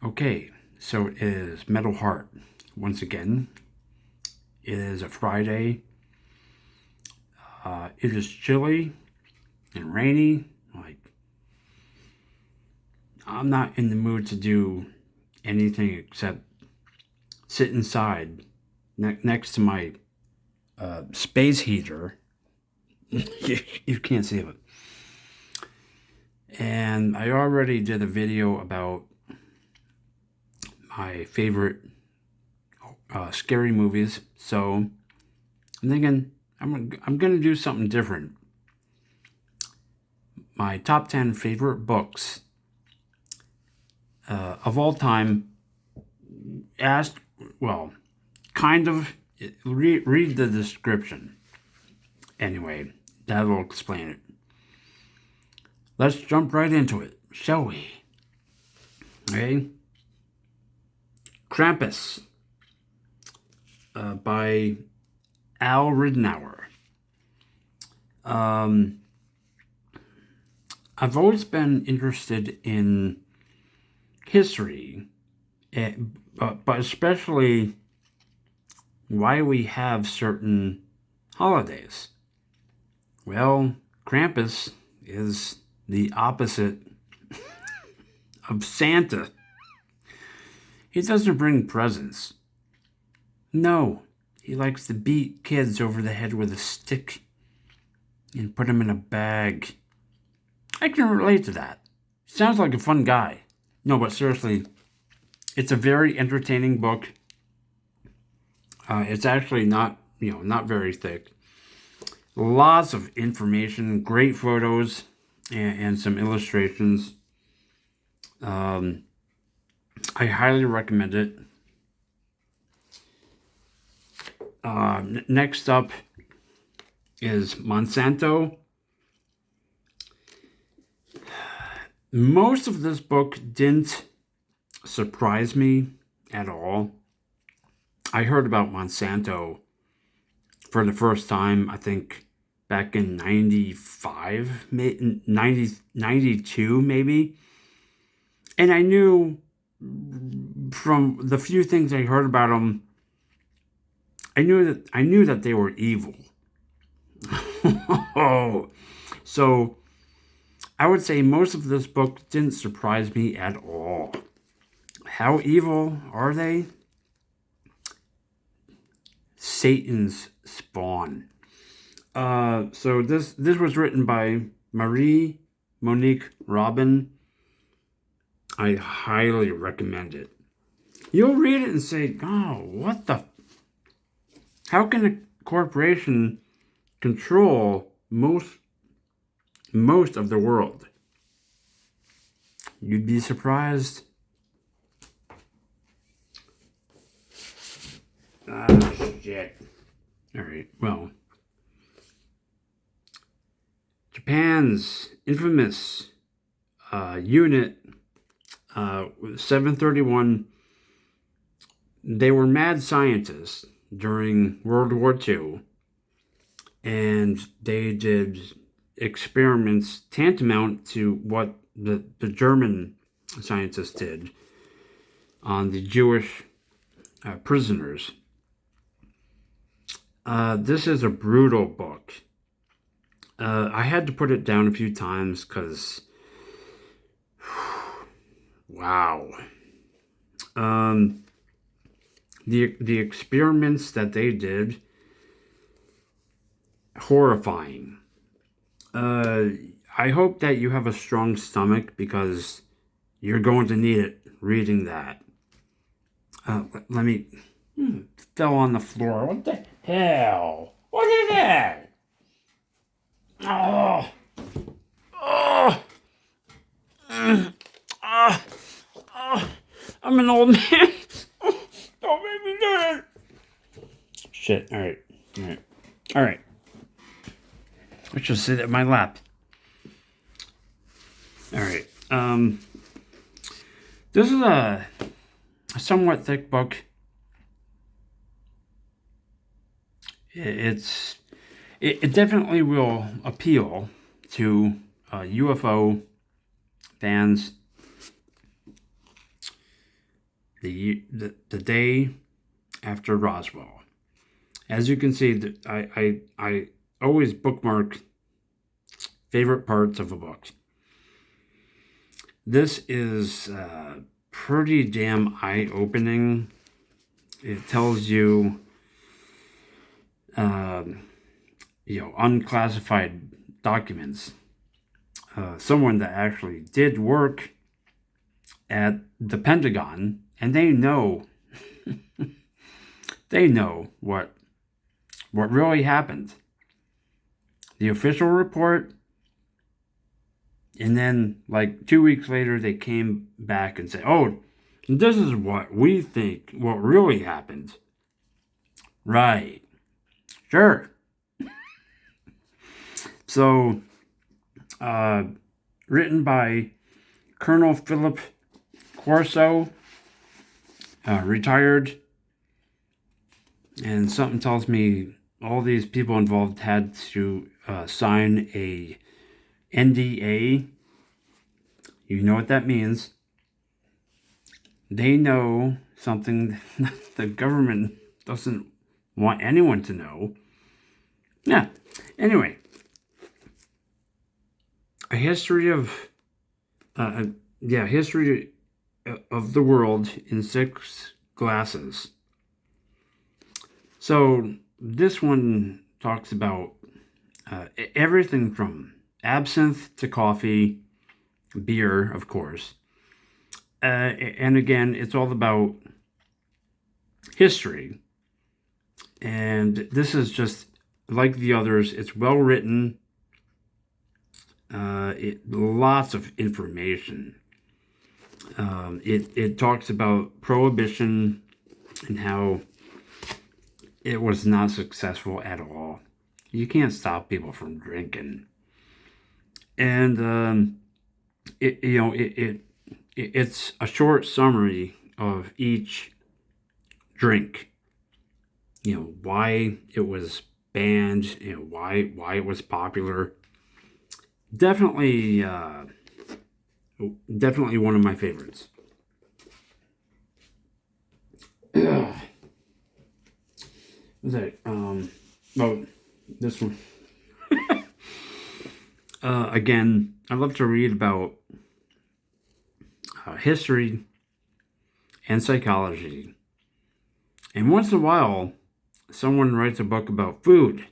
Okay, so it is Metal Heart. Once again, it is a Friday. It is chilly and rainy. I'm not in the mood to do anything except sit inside next to my space heater. You can't see it. And I already did a video about my favorite scary movies, so I'm thinking I'm gonna do something different. My top 10 favorite books of all time. Kind of read the description. Anyway, that will explain it. Let's jump right into it, shall we? Okay. Krampus by Al Ridenour. I've always been interested in history, but especially why we have certain holidays. Well, Krampus is the opposite of Santa. He doesn't bring presents. No, he likes to beat kids over the head with a stick and put them in a bag. I can relate to that. Sounds like a fun guy. No, but seriously, it's a very entertaining book. It's actually not very thick. Lots of information, great photos, and some illustrations. I highly recommend it. Next up is Monsanto. Most of this book didn't surprise me at all. I heard about Monsanto for the first time, I think, back in 95, 92 maybe. And I knew from the few things I heard about them, I knew that they were evil. So I would say most of this book didn't surprise me at all. How evil are they? Satan's spawn. So this was written by Marie Monique Robin. I highly recommend it. You'll read it and say, "Oh, what the? How can a corporation control most of the world?" You'd be surprised. Shit. All right. Well, Japan's infamous unit 731. They were mad scientists during World War II, and they did experiments tantamount to what the German scientists did on the Jewish prisoners. This is a brutal book. I had to put it down a few times because, wow. The experiments that they did, horrifying. I hope that you have a strong stomach because you're going to need it reading that. Let me... fell on the floor. What the hell? What is that? Oh. Oh. I'm an old man. Don't make me do it. Shit. All right. Let's just sit at my lap. All right. This is a somewhat thick book. It definitely will appeal to UFO fans. the day after Roswell. As you can see, I always bookmark favorite parts of a book. This is pretty damn eye-opening. It tells you, unclassified documents. Someone that actually did work at the Pentagon, and they know what really happened. The official report, and then like 2 weeks later they came back and said, "Oh, this is what we think what really happened." Right. Sure. So, written by Colonel Philip Corso, retired, and something tells me all these people involved had to sign a NDA. You know what that means. They know something that the government doesn't want anyone to know. Yeah. Anyway, a history of history of the world in 6 glasses. So this one talks about everything from absinthe to coffee, beer, of course. And again, it's all about history. And this is just like the others. It's well written. Lots of information. It talks about prohibition and how it was not successful at all. You can't stop people from drinking. And it's a short summary of each drink. Why it was banned, why it was popular. Definitely one of my favorites. What's that? This one. Again, I love to read about history and psychology. And once in a while, someone writes a book about food.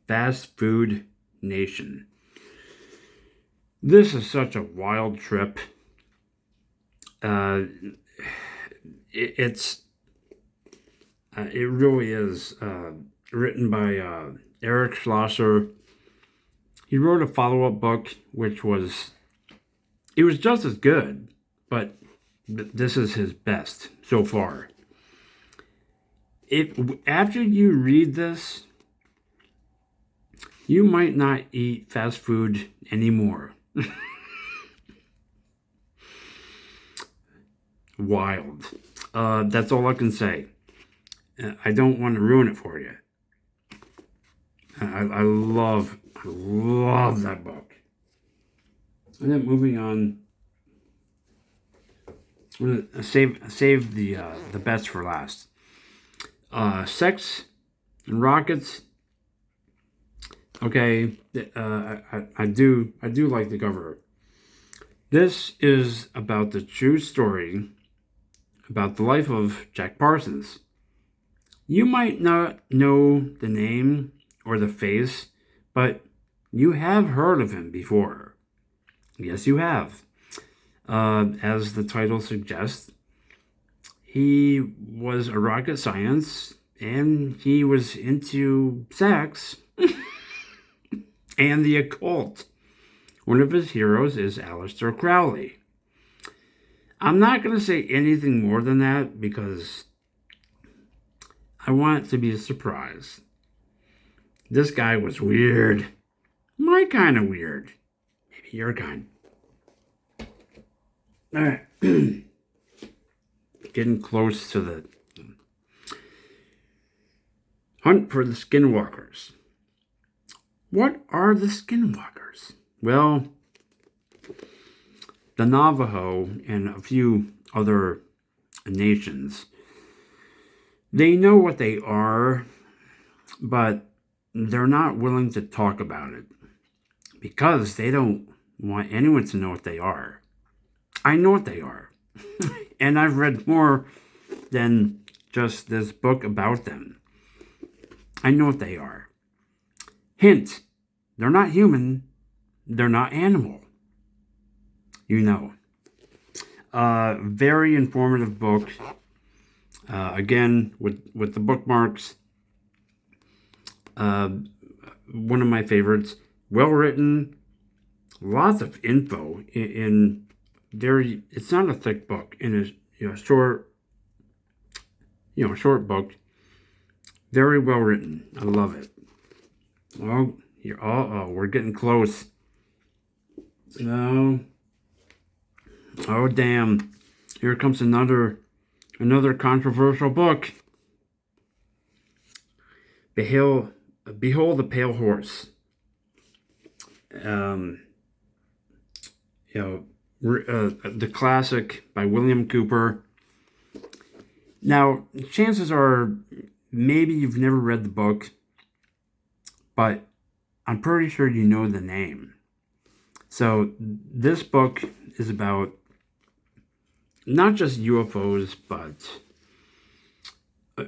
Fast Food Nation. This is such a wild trip. It really is written by Eric Schlosser. He wrote a follow-up book, it was just as good, but this is his best so far. After you read this, you might not eat fast food anymore. Wild. That's all I can say. I don't want to ruin it for you. I love that book. And then moving on, I'm gonna save the best for last. Sex and Rockets. Okay, I do like the cover. This is about the true story about the life of Jack Parsons. You might not know the name or the face, but you have heard of him before. Yes, you have. As the title suggests, he was a rocket science and he was into sex and the occult. One of his heroes is Aleister Crowley. I'm not going to say anything more than that because I want it to be a surprise. This guy was weird. My kind of weird. Maybe your kind. All right. Getting close to the hunt for the skinwalkers. What are the skinwalkers? Well, the Navajo and a few other nations, they know what they are, but they're not willing to talk about it because they don't want anyone to know what they are. I know what they are. And I've read more than just this book about them. I know what they are. Hint, they're not human. They're not animal. You know. Very informative book. Again, with the bookmarks. One of my favorites. Well written. Lots of info in very. It's not a thick book. In a short book. Very well written. I love it. Oh, we're getting close. No. Oh, damn. Here comes another controversial book. Behold the Pale Horse. The classic by William Cooper. Now, chances are maybe you've never read the book, but I'm pretty sure you know the name. So this book is about not just UFOs, but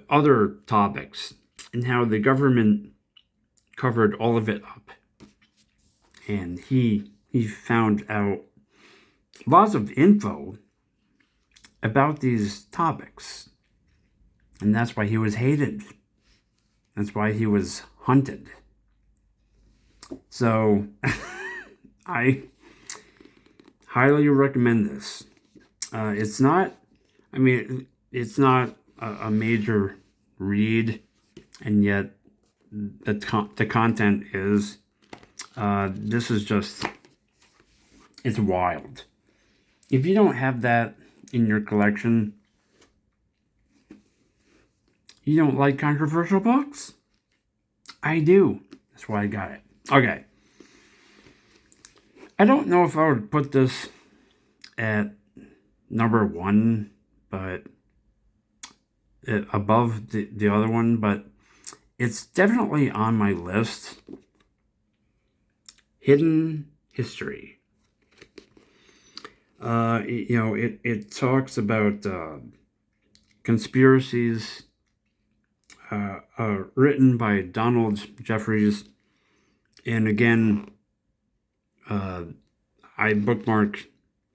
other topics and how the government covered all of it up. And he found out lots of info about these topics. And that's why he was hated. That's why he was hunted. So I highly recommend this. It's not a major read, and yet the content is. This is just, it's wild. If you don't have that in your collection, you don't like controversial books? I do. That's why I got it. Okay. I don't know if I would put this at number 1, but above the other one, but it's definitely on my list. Hidden History. It talks about conspiracies written by Donald Jeffries. And again, I bookmark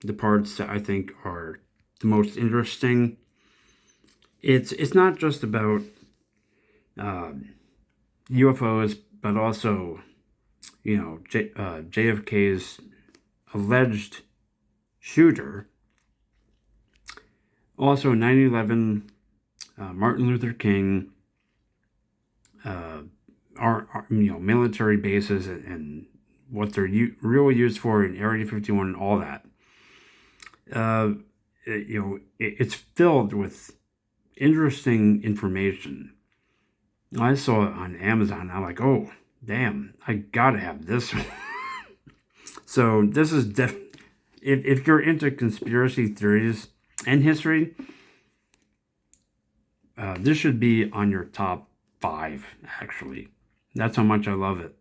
the parts that I think are the most interesting. It's not just about UFOs, but also, JFK's alleged shooter. Also, 9/11, Martin Luther King, our military bases and what they're really used for in Area 51 and all that. It's filled with interesting information. I saw it on Amazon. I'm like, oh, damn, I gotta have this one. So this is if you're into conspiracy theories and history, this should be on your top 5, actually. That's how much I love it.